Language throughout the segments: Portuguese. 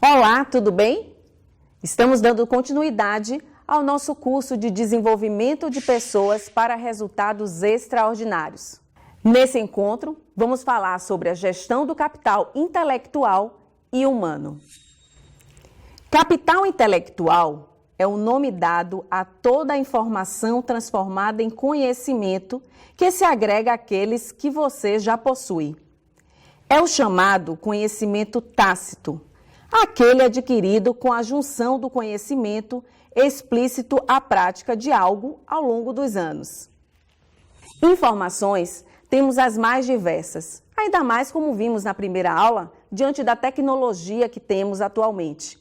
Olá, tudo bem? Estamos dando continuidade ao nosso curso de desenvolvimento de pessoas para resultados extraordinários. Nesse encontro, vamos falar sobre a gestão do capital intelectual e humano. Capital intelectual é o nome dado a toda a informação transformada em conhecimento que se agrega àqueles que você já possui. É o chamado conhecimento tácito, aquele adquirido com a junção do conhecimento explícito à prática de algo ao longo dos anos. Informações temos as mais diversas, ainda mais como vimos na primeira aula, diante da tecnologia que temos atualmente.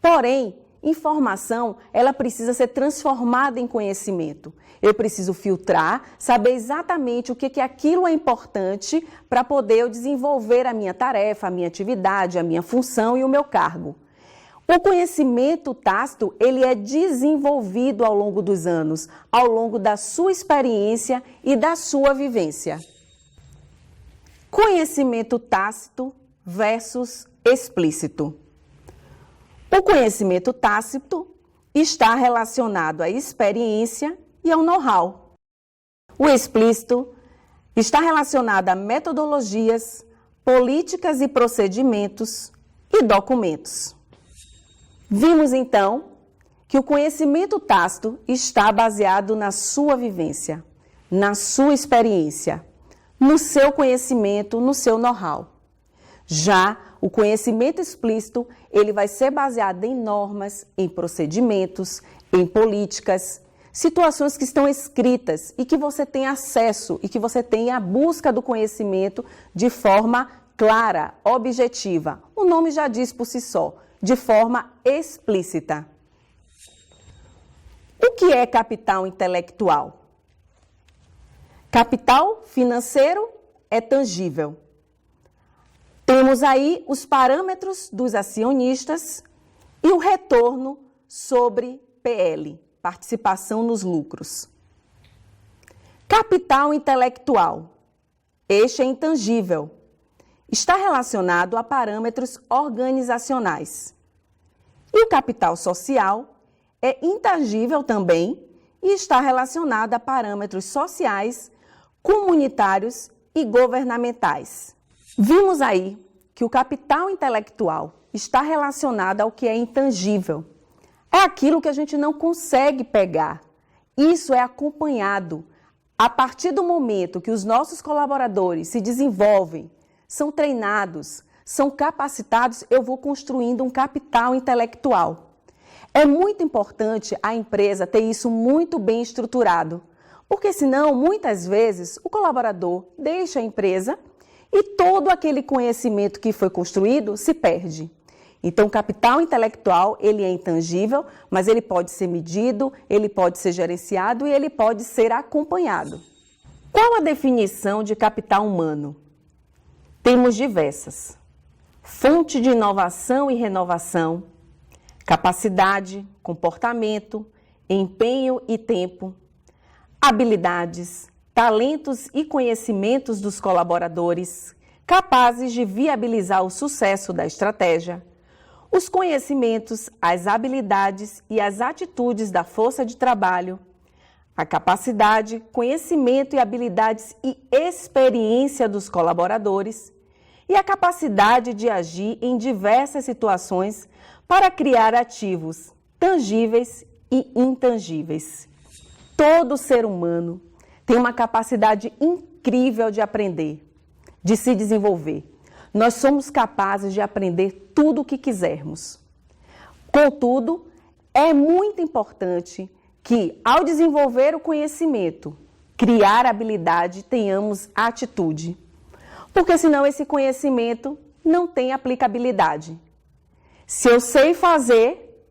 Porém, informação, ela precisa ser transformada em conhecimento. Eu preciso filtrar, saber exatamente o que aquilo é importante para poder eu desenvolver a minha tarefa, a minha atividade, a minha função e o meu cargo. O conhecimento tácito, ele é desenvolvido ao longo dos anos, ao longo da sua experiência e da sua vivência. Conhecimento tácito versus explícito. O conhecimento tácito está relacionado à experiência e ao know-how. O explícito está relacionado a metodologias, políticas e procedimentos e documentos. Vimos, então, que o conhecimento tácito está baseado na sua vivência, na sua experiência, no seu conhecimento, no seu know-how. Já o conhecimento explícito, ele vai ser baseado em normas, em procedimentos, em políticas, situações que estão escritas e que você tem acesso e que você tem a busca do conhecimento de forma clara, objetiva. O nome já diz por si só, de forma explícita. O que é capital intelectual? Capital financeiro é tangível. Temos aí os parâmetros dos acionistas e o retorno sobre PL, participação nos lucros. Capital intelectual, este é intangível, está relacionado a parâmetros organizacionais. E o capital social é intangível também e está relacionado a parâmetros sociais, comunitários e governamentais. Vimos aí que o capital intelectual está relacionado ao que é intangível. É aquilo que a gente não consegue pegar. Isso é acompanhado. A partir do momento que os nossos colaboradores se desenvolvem, são treinados, são capacitados, eu vou construindo um capital intelectual. É muito importante a empresa ter isso muito bem estruturado, porque senão, muitas vezes, o colaborador deixa a empresa e todo aquele conhecimento que foi construído se perde. Então, o capital intelectual, ele é intangível, mas ele pode ser medido, ele pode ser gerenciado e ele pode ser acompanhado. Qual a definição de capital humano? Temos diversas. Fonte de inovação e renovação, capacidade, comportamento, empenho e tempo, habilidades, talentos e conhecimentos dos colaboradores, capazes de viabilizar o sucesso da estratégia, os conhecimentos, as habilidades e as atitudes da força de trabalho, a capacidade, conhecimento e habilidades e experiência dos colaboradores e a capacidade de agir em diversas situações para criar ativos tangíveis e intangíveis. Todo ser humano tem uma capacidade incrível de aprender, de se desenvolver. Nós somos capazes de aprender tudo o que quisermos. Contudo, é muito importante que, ao desenvolver o conhecimento, criar habilidade, tenhamos atitude. Porque senão esse conhecimento não tem aplicabilidade. Se eu sei fazer,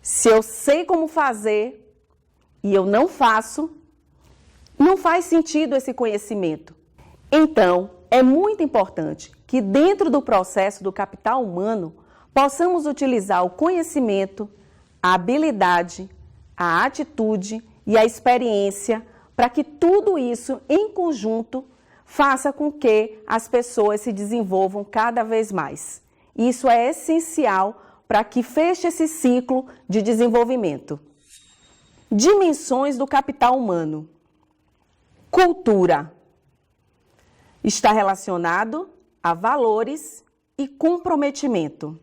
se eu sei como fazer e eu não faço, não faz sentido esse conhecimento. Então, é muito importante que dentro do processo do capital humano, possamos utilizar o conhecimento, a habilidade, a atitude e a experiência para que tudo isso em conjunto faça com que as pessoas se desenvolvam cada vez mais. Isso é essencial para que feche esse ciclo de desenvolvimento. Dimensões do capital humano. Cultura. Está relacionado a valores e comprometimento.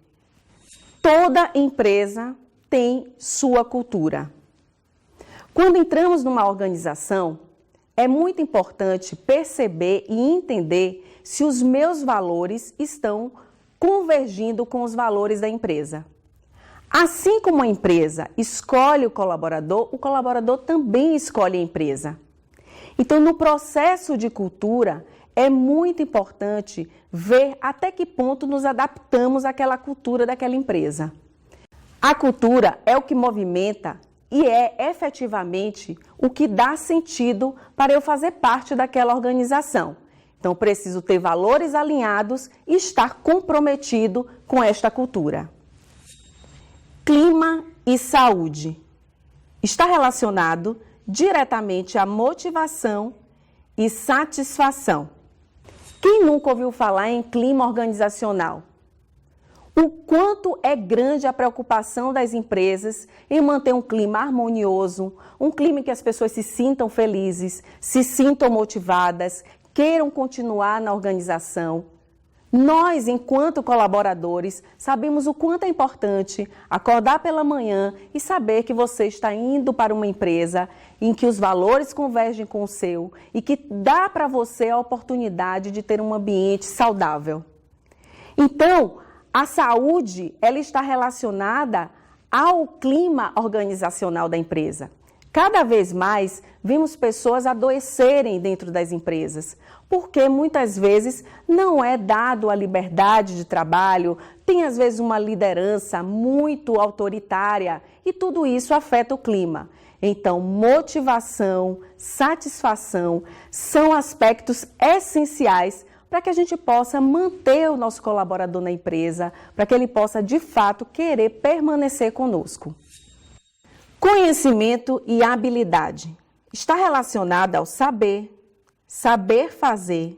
Toda empresa tem sua cultura. Quando entramos numa organização, é muito importante perceber e entender se os meus valores estão convergindo com os valores da empresa. Assim como a empresa escolhe o colaborador também escolhe a empresa. Então, no processo de cultura, é muito importante ver até que ponto nos adaptamos àquela cultura daquela empresa. A cultura é o que movimenta e é efetivamente o que dá sentido para eu fazer parte daquela organização. Então, preciso ter valores alinhados e estar comprometido com esta cultura. Clima e saúde. Está relacionado diretamente à motivação e satisfação. Quem nunca ouviu falar em clima organizacional? O quanto é grande a preocupação das empresas em manter um clima harmonioso, um clima em que as pessoas se sintam felizes, se sintam motivadas, queiram continuar na organização. Nós, enquanto colaboradores, sabemos o quanto é importante acordar pela manhã e saber que você está indo para uma empresa em que os valores convergem com o seu e que dá para você a oportunidade de ter um ambiente saudável. Então, a saúde, ela está relacionada ao clima organizacional da empresa. Cada vez mais, vemos pessoas adoecerem dentro das empresas, porque muitas vezes não é dado a liberdade de trabalho, tem às vezes uma liderança muito autoritária e tudo isso afeta o clima. Então, motivação, satisfação são aspectos essenciais para que a gente possa manter o nosso colaborador na empresa, para que ele possa, de fato, querer permanecer conosco. Conhecimento e habilidade. Está relacionado ao saber, saber fazer,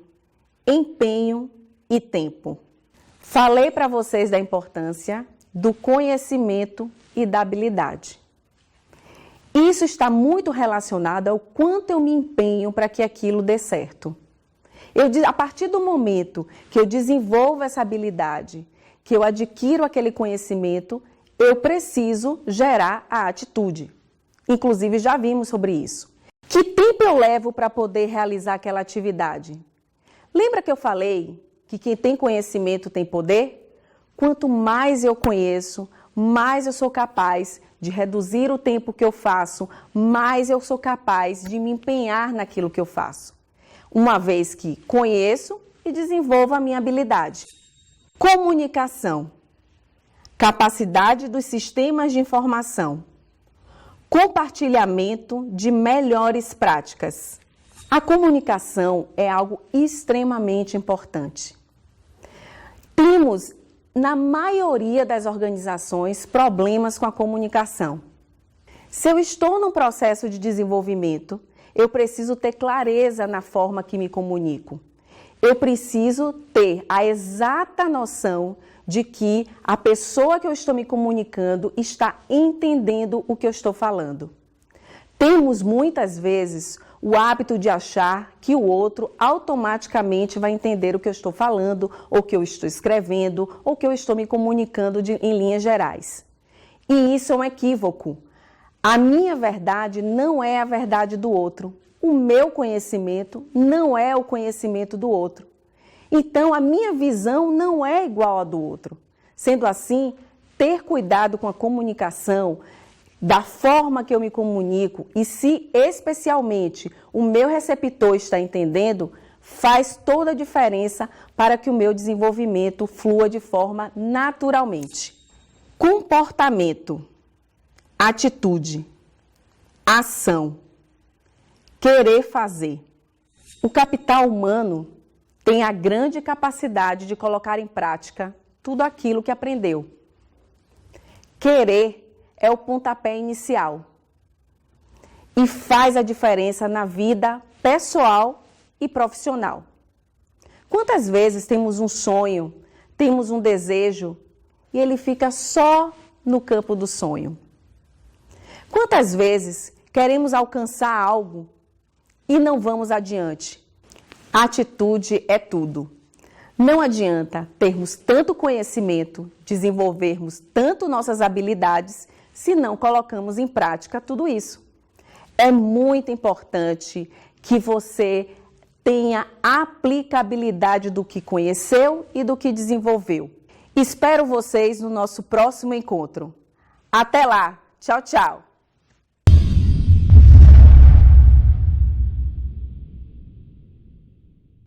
empenho e tempo. Falei para vocês da importância do conhecimento e da habilidade. Isso está muito relacionado ao quanto eu me empenho para que aquilo dê certo. A partir do momento que eu desenvolvo essa habilidade, que eu adquiro aquele conhecimento, eu preciso gerar a atitude. Inclusive, já vimos sobre isso. Que tempo eu levo para poder realizar aquela atividade? Lembra que eu falei que quem tem conhecimento tem poder? Quanto mais eu conheço, mais eu sou capaz de reduzir o tempo que eu faço, mais eu sou capaz de me empenhar naquilo que eu faço. Uma vez que conheço e desenvolvo a minha habilidade. Comunicação. Capacidade dos sistemas de informação. Compartilhamento de melhores práticas. A comunicação é algo extremamente importante. Temos, na maioria das organizações, problemas com a comunicação. Se eu estou num processo de desenvolvimento, eu preciso ter clareza na forma que me comunico. Eu preciso ter a exata noção de que a pessoa que eu estou me comunicando está entendendo o que eu estou falando. Temos muitas vezes o hábito de achar que o outro automaticamente vai entender o que eu estou falando, ou que eu estou escrevendo, ou que eu estou me comunicando em linhas gerais. E isso é um equívoco. A minha verdade não é a verdade do outro. O meu conhecimento não é o conhecimento do outro. Então, a minha visão não é igual à do outro. Sendo assim, ter cuidado com a comunicação, da forma que eu me comunico e se especialmente o meu receptor está entendendo, faz toda a diferença para que o meu desenvolvimento flua de forma naturalmente. Comportamento, atitude, ação, querer fazer. O capital humano tem a grande capacidade de colocar em prática tudo aquilo que aprendeu. Querer é o pontapé inicial e faz a diferença na vida pessoal e profissional. Quantas vezes temos um sonho, temos um desejo e ele fica só no campo do sonho. Quantas vezes queremos alcançar algo e não vamos adiante? Atitude é tudo. Não adianta termos tanto conhecimento, desenvolvermos tanto nossas habilidades, se não colocamos em prática tudo isso. É muito importante que você tenha aplicabilidade do que conheceu e do que desenvolveu. Espero vocês no nosso próximo encontro. Até lá! Tchau, tchau!